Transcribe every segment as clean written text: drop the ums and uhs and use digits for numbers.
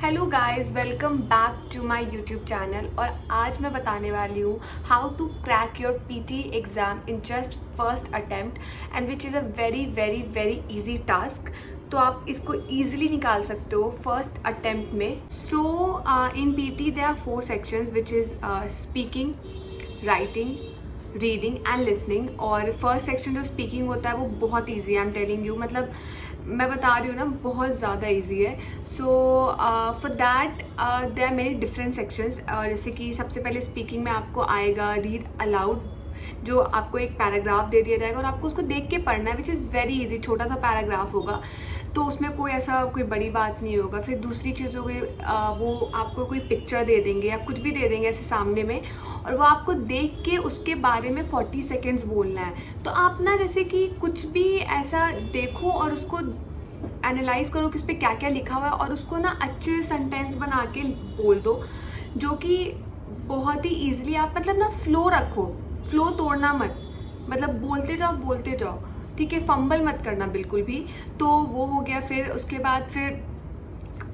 Hello guys, welcome back to my YouTube channel. और आज मैं बताने वाली हूँ how to crack your PT exam in just first attempt and which is a very very very easy task. तो आप इसको ईजिली निकाल सकते हो फर्स्ट अटेम्प्ट में। So in PT there are 4 sections which is speaking, writing, reading and listening. और first section जो speaking होता है वो बहुत ईजी है, आई एम टेलिंग यू। मतलब मैं बता रही हूँ ना, बहुत ज़्यादा ईजी है। So for that there are many different sections. जैसे कि सबसे पहले स्पीकिंग में आपको आएगा रीड अलाउड, जो आपको एक पैराग्राफ दे दिया जाएगा और आपको उसको देख के पढ़ना है, विच इज़ वेरी इजी। छोटा सा पैराग्राफ होगा तो उसमें कोई बड़ी बात नहीं होगा। फिर दूसरी चीज़ हो गई, वो आपको कोई पिक्चर दे देंगे या कुछ भी दे देंगे ऐसे सामने में, और वो आपको देख के उसके बारे में 40 सेकेंड्स बोलना है। तो आप ना जैसे कि कुछ भी ऐसा देखो और उसको एनालाइज करो कि उस पर क्या क्या लिखा हुआ है, और उसको ना अच्छे सेंटेंस बना के बोल दो, जो कि बहुत ही ईजिली आप मतलब ना फ्लो रखो, फ्लो तोड़ना मत, मतलब बोलते जाओ, ठीक है, फंबल मत करना बिल्कुल भी। तो वो हो गया। फिर उसके बाद फिर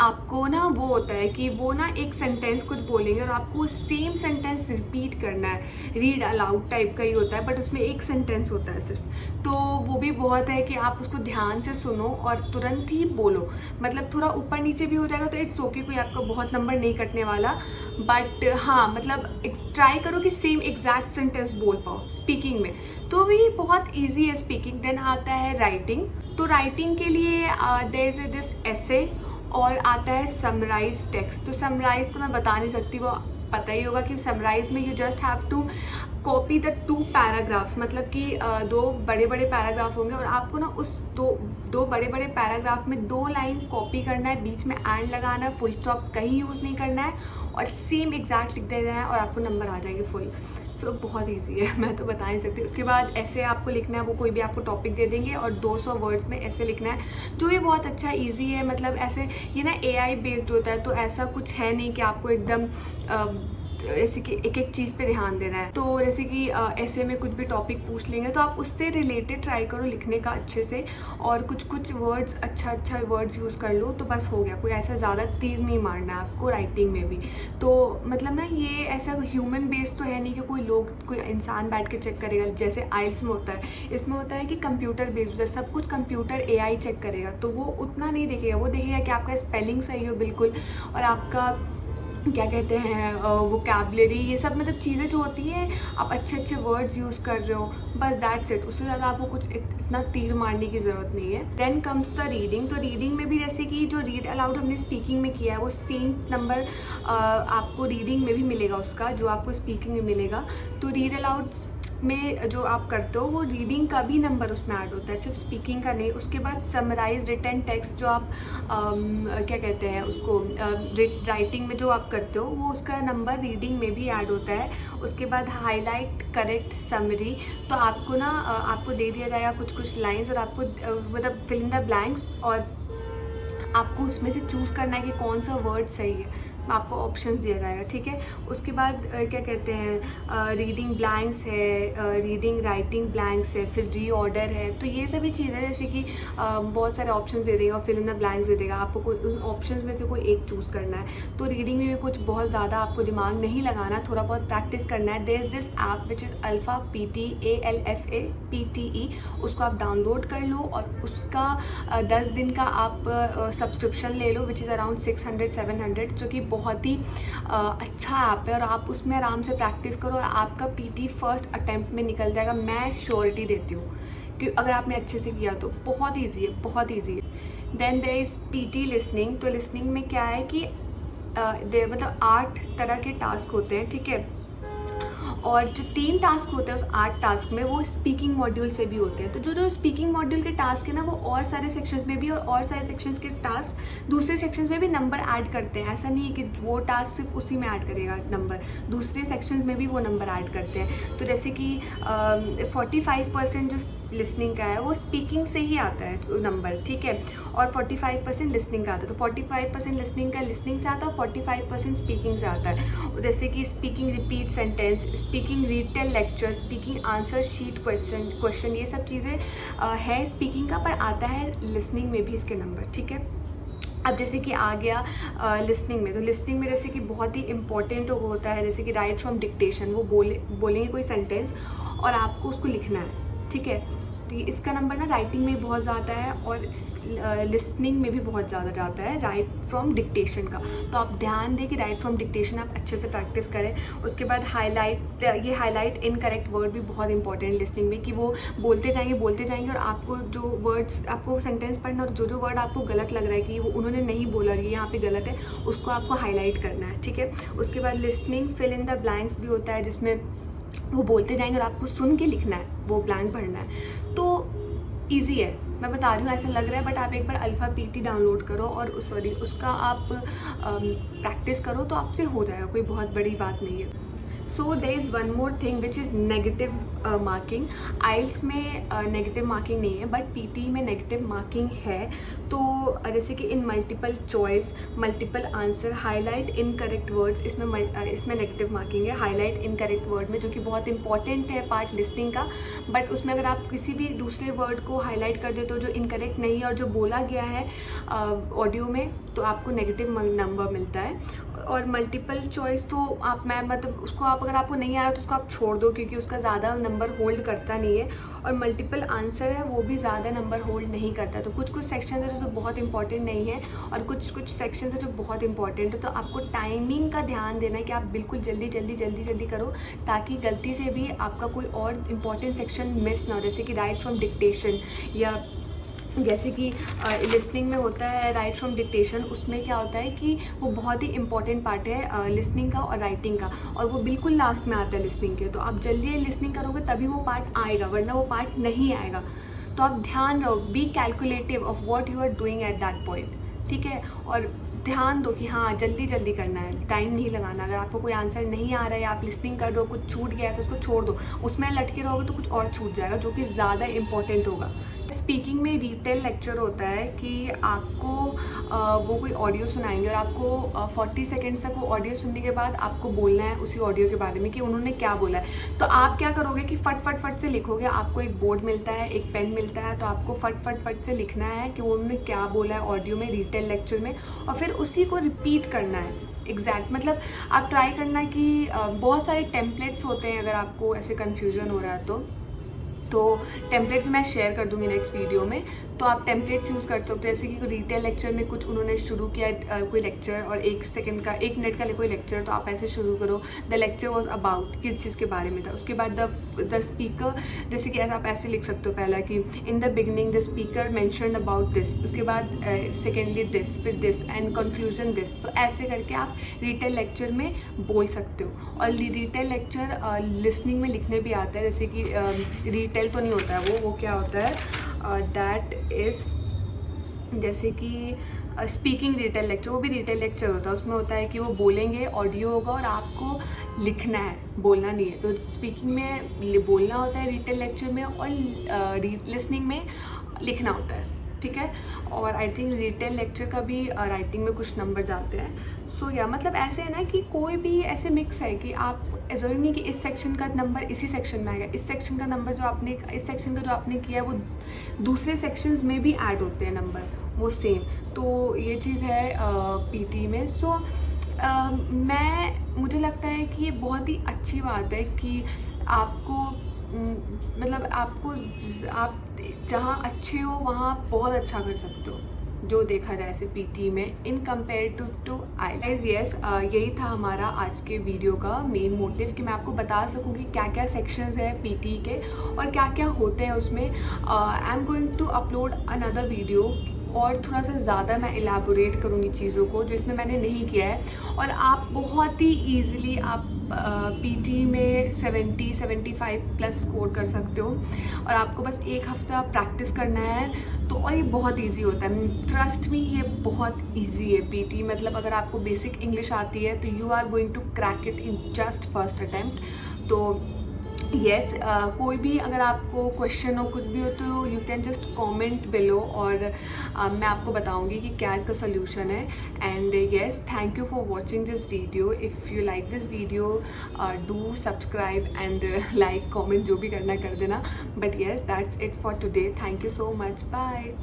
आपको ना वो होता है कि वो ना एक सेंटेंस कुछ बोलेंगे और आपको सेम सेंटेंस रिपीट करना है। रीड अलाउड टाइप का ही होता है, बट उसमें एक सेंटेंस होता है सिर्फ। तो वो भी बहुत है कि आप उसको ध्यान से सुनो और तुरंत ही बोलो। मतलब थोड़ा ऊपर नीचे भी हो जाएगा तो इट्स ओके, कोई आपका बहुत नंबर नहीं कटने वाला। बट हाँ, मतलब ट्राई करो कि सेम एग्जैक्ट सेंटेंस बोल पाओ स्पीकिंग में। तो भी बहुत ईजी है स्पीकिंग। देन आता है राइटिंग। तो राइटिंग के लिए देयर इज दिस ऐसे, और आता है समराइज टेक्स्ट। तो समराइज तो मैं बता नहीं सकती, वो पता ही होगा कि समराइज में you just have to copy the 2 paragraphs. मतलब कि 2 बड़े बड़े पैराग्राफ होंगे और आपको ना उस दो बड़े बड़े पैराग्राफ में 2 लाइन कॉपी करना है, बीच में एंड लगाना है, फुल स्टॉप कहीं यूज़ नहीं करना है, और सेम एग्जैक्ट लिख देना है और आपको नंबर आ जाएंगे फुल। सो बहुत ईजी है, मैं तो बता नहीं सकती। उसके बाद ऐसे आपको लिखना है, वो कोई भी आपको टॉपिक दे देंगे और 200 वर्ड्स में ऐसे लिखना है, जो भी बहुत अच्छा ईजी है। मतलब ऐसे ये ना AI बेस्ड होता है, तो ऐसा कुछ है नहीं कि आपको एकदम ऐसे कि एक एक चीज़ पे ध्यान देना है। तो जैसे कि ऐसे में कुछ भी टॉपिक पूछ लेंगे तो आप उससे रिलेटेड ट्राई करो लिखने का अच्छे से, और कुछ वर्ड्स अच्छा वर्ड्स यूज़ कर लो तो बस हो गया। कोई ऐसा ज़्यादा तीर नहीं मारना है आपको राइटिंग में भी। तो मतलब ना ये ऐसा ह्यूमन बेस्ड तो है नहीं कि कोई इंसान बैठ के चेक करेगा जैसे आइल्स में होता है। इसमें होता है कि कंप्यूटर बेस्ड है, सब कुछ कंप्यूटर AI चेक करेगा, तो वो उतना नहीं देखेगा। वो देखेगा कि आपका स्पेलिंग सही हो बिल्कुल, और आपका क्या कहते हैं वोकैबलरी, ये सब मतलब चीज़ें जो होती हैं, आप अच्छे वर्ड्स यूज़ कर रहे हो, बस दैट्स इट। उससे ज़्यादा आपको कुछ इतना तीर मारने की ज़रूरत नहीं है। Then comes the reading. तो रीडिंग में भी जैसे कि जो रीड अलाउड हमने स्पीकिंग में किया है, वो सेम नंबर आपको रीडिंग में भी मिलेगा उसका, जो आपको स्पीकिंग में मिलेगा। तो रीड अलाउड में जो आप करते हो वो रीडिंग का भी नंबर उसमें ऐड होता है, सिर्फ स्पीकिंग का नहीं। उसके बाद समराइज रिटन टेक्स्ट, जो आप क्या कहते हैं उसको, राइटिंग में जो आप करते हो, वो उसका नंबर रीडिंग में भी ऐड होता है। उसके बाद हाईलाइट, करेक्ट, समरी। तो आपको ना आपको दे दिया जाएगा कुछ लाइंस, और आपको मतलब फिल इन द ब्लैंक्स, और आपको उसमें से चूज़ करना है कि कौन सा वर्ड सही है। आपको ऑप्शंस दिया जाएगा, ठीक है। उसके बाद क्या कहते हैं रीडिंग ब्लैंक्स है, रीडिंग राइटिंग ब्लैंक्स है, फिर रीऑर्डर है। तो ये सभी चीज़ें जैसे कि बहुत सारे ऑप्शंस दे देगा, फिल इन द ब्लैंक्स दे देगा, आपको कोई उन ऑप्शंस में से कोई एक चूज़ करना है। तो रीडिंग में भी कुछ बहुत ज़्यादा आपको दिमाग नहीं लगाना, थोड़ा बहुत प्रैक्टिस करना है। There is this app which is alpha PT ALFA PTE, उसको आप डाउनलोड कर लो और उसका 10 दिन का आप सब्सक्रिप्शन ले लो, विच इज़ अराउंड 600-700, जो कि बहुत ही अच्छा ऐप है। और आप उसमें आराम से प्रैक्टिस करो और आपका PT फर्स्ट अटेम्प्ट में निकल जाएगा, मैं श्योरिटी देती हूँ कि अगर आपने अच्छे से किया तो। बहुत ईजी है, बहुत ईजी है। Then there is PT listening. तो लिसनिंग में क्या है कि मतलब 8 तरह के टास्क होते हैं, ठीक है। और जो 3 टास्क होते हैं उस 8 टास्क में, वो स्पीकिंग मॉड्यूल से भी होते हैं। तो जो स्पीकिंग मॉड्यूल के टास्क है ना, वो और सारे सेक्शंस में भी, और सारे सेक्शंस के टास्क दूसरे सेक्शंस में भी नंबर ऐड करते हैं। ऐसा नहीं है कि वो टास्क सिर्फ उसी में ऐड करेगा नंबर, दूसरे सेक्शंस में भी वो नंबर ऐड करते हैं। तो जैसे कि 45% जो लिसनिंग का है वो स्पीकिंग से ही आता है नंबर, ठीक है, और 45% लिसनिंग का आता है। तो 45% लिसनिंग का लिसनिंग से आता है, 45% स्पीकिंग से आता है। जैसे कि speaking repeat sentence, speaking retail lecture, speaking answer sheet question, ये सब चीज़ें है स्पीकिंग का, पर आता है लिसनिंग में भी इसके नंबर, ठीक है। अब जैसे कि आ गया लिसनिंग में, तो लिसनिंग में जैसे कि बहुत ही इंपॉर्टेंट होता है, जैसे कि राइट फ्रॉम डिक्टेशन, वो बोलेंगे कोई सेंटेंस और आपको उसको लिखना है, ठीक है। तो इसका नंबर ना राइटिंग में बहुत ज़्यादा है और लिसनिंग में भी बहुत ज़्यादा जाता है राइट फ्रॉम डिक्टेशन का। तो आप ध्यान दें कि राइट फ्रॉम डिक्टेशन आप अच्छे से प्रैक्टिस करें। उसके बाद हाईलाइट, ये हाईलाइट इनकरेक्ट वर्ड भी बहुत इंपॉर्टेंट है लिसनिंग में, कि वो बोलते जाएंगे और आपको जो वर्ड्स, आपको सेंटेंस पढ़ना और जो वर्ड आपको गलत लग रहा है कि वो उन्होंने नहीं बोला, ये यहाँ पे गलत है, उसको आपको हाईलाइट करना है, ठीक है। उसके बाद listening fill in the blanks भी होता है, जिसमें वो बोलते जाएंगे और आपको सुन के लिखना है, वो ब्लैंक भरना है। तो ईजी है, मैं बता रही हूँ ऐसा लग रहा है, बट आप एक बार अल्फ़ा पीटी डाउनलोड करो और उसका आप प्रैक्टिस करो तो आपसे हो जाएगा, कोई बहुत बड़ी बात नहीं है। So there is one more thing which is negative marking. IELTS में नेगेटिव मार्किंग नहीं है, बट पीटी में नेगेटिव मार्किंग है। तो जैसे कि इन multiple choice, multiple answer, highlight incorrect words, इसमें नेगेटिव मार्किंग है, हाईलाइट इनकरेक्ट वर्ड में, जो कि बहुत इंपॉर्टेंट है पार्ट लिसनिंग का। बट उसमें अगर आप किसी भी दूसरे वर्ड को हाईलाइट कर देते हो जो इनकरेक्ट नहीं है और जो बोला गया है ऑडियो में, तो आपको नेगेटिव नंबर मिलता है। और मल्टीपल चॉइस तो आप, मैं मतलब उसको आप, अगर आपको नहीं आ रहा तो उसको आप छोड़ दो, क्योंकि उसका ज़्यादा नंबर होल्ड करता नहीं है। और मल्टीपल आंसर है, वो भी ज़्यादा नंबर होल्ड नहीं करता। तो कुछ सेक्शन है जो बहुत इंपॉर्टेंट नहीं है और कुछ सेक्शन है जो बहुत इंपॉर्टेंट है। तो आपको टाइमिंग का ध्यान देना है कि आप बिल्कुल जल्दी करो, ताकि गलती से भी आपका कोई और इंपॉर्टेंट सेक्शन मिस ना हो। जैसे कि राइट फ्रॉम डिक्टेशन, या जैसे कि लिसनिंग में होता है राइट फ्रॉम डिक्टेशन, उसमें क्या होता है कि वो बहुत ही इंपॉर्टेंट पार्ट है लिसनिंग का और राइटिंग का, और वो बिल्कुल लास्ट में आता है लिसनिंग के। तो आप जल्दी लिसनिंग करोगे तभी वो पार्ट आएगा, वरना वो पार्ट नहीं आएगा। तो आप ध्यान रहो, be calculative of what you are doing at that point, ठीक है। और ध्यान दो कि हाँ जल्दी करना है, टाइम नहीं लगाना। अगर आपको कोई आंसर नहीं आ रहा है, आप लिसनिंग कर रहे हो, कुछ छूट गया है तो उसको छोड़ दो, उसमें लटके रहोगे तो कुछ और छूट जाएगा, जो कि ज़्यादा इंपॉर्टेंट होगा। स्पीकिंग में रिटेल लेक्चर होता है कि आपको वो कोई ऑडियो सुनाएंगे और आपको 40 सेकेंड्स तक वो ऑडियो सुनने के बाद आपको बोलना है उसी ऑडियो के बारे में कि उन्होंने क्या बोला है। तो आप क्या करोगे कि फट से लिखोगे। आपको एक बोर्ड मिलता है, एक पेन मिलता है, तो आपको फट से लिखना है कि उन्होंने क्या बोला है ऑडियो में, रिटेल लेक्चर में, और फिर उसी को रिपीट करना है एग्जैक्ट। मतलब आप ट्राई करना कि बहुत सारे टेम्पलेट्स होते हैं, अगर आपको ऐसे कन्फ्यूजन हो रहा है तो टेम्पलेट्स मैं शेयर कर दूंगी नेक्स्ट वीडियो में। तो आप टेम्पलेट्स यूज़ कर सकते हो। जैसे कि रिटेल लेक्चर में कुछ उन्होंने शुरू किया कोई लेक्चर और 1 मिनट का कोई लेक्चर, तो आप ऐसे शुरू करो, द लेक्चर वॉज अबाउट, किस चीज़ के बारे में था। उसके बाद द स्पीकर, जैसे कि ऐसा आप ऐसे लिख सकते हो, पहला कि in the beginning the speaker mentioned about this, उसके बाद सेकेंडली दिस, फिर दिस एंड कंक्लूजन दिस। तो ऐसे करके आप रिटेल लेक्चर में बोल सकते हो। और रिटेल लेक्चर लिसनिंग में लिखने भी आता है। जैसे कि रिटेल तो नहीं होता है वो क्या होता है, दैट इज़, जैसे कि स्पीकिंग रिटेल लेक्चर, वो भी रिटेल लेक्चर होता है। उसमें होता है कि वो बोलेंगे, ऑडियो होगा और आपको लिखना है, बोलना नहीं है। तो स्पीकिंग में बोलना होता है रिटेल लेक्चर में, और लिसनिंग में लिखना होता है, ठीक है। और आई थिंक रिटेल लेक्चर का भी राइटिंग में कुछ नंबर जाते हैं। सो या मतलब ऐसे है ना कि कोई भी ऐसे मिक्स है कि आप ऐसा नहीं कि इस सेक्शन का नंबर इसी सेक्शन में आएगा, इस सेक्शन का नंबर जो आपने, इस सेक्शन का जो आपने किया है वो दूसरे सेक्शंस में भी ऐड होते हैं नंबर, वो सेम। तो ये चीज़ है पीटी में। सो मुझे लगता है कि ये बहुत ही अच्छी बात है कि आपको मतलब आप जहाँ अच्छे हो वहाँ बहुत अच्छा कर सकते हो, जो देखा जाए ऐसे पीटी में in compare to IELTS. Yes, यही था हमारा आज के वीडियो का मेन मोटिव, कि मैं आपको बता सकूँ कि क्या क्या सेक्शंस हैं पीटी के और क्या क्या होते हैं उसमें। I am going to upload another video और थोड़ा सा ज़्यादा मैं इलेबोरेट करूँगी चीज़ों को जो इसमें मैंने नहीं किया है, और आप बहुत ही ईजिली आप पीटी में 70-75 प्लस स्कोर कर सकते हो। और आपको बस एक हफ्ता प्रैक्टिस करना है तो, और ये बहुत इजी होता है, ट्रस्ट मी, ये बहुत इजी है पीटी। मतलब अगर आपको बेसिक इंग्लिश आती है तो you are going to crack it in just first attempt. तो येस, कोई भी अगर आपको क्वेश्चन हो, कुछ भी हो, तो you can just comment below, और मैं आपको बताऊंगी कि क्या इसका सोल्यूशन है। And yes, thank you for watching this video. If you like this video do subscribe and like, comment, जो भी करना है कर देना। But yes, that's it for today. Thank you so much, bye.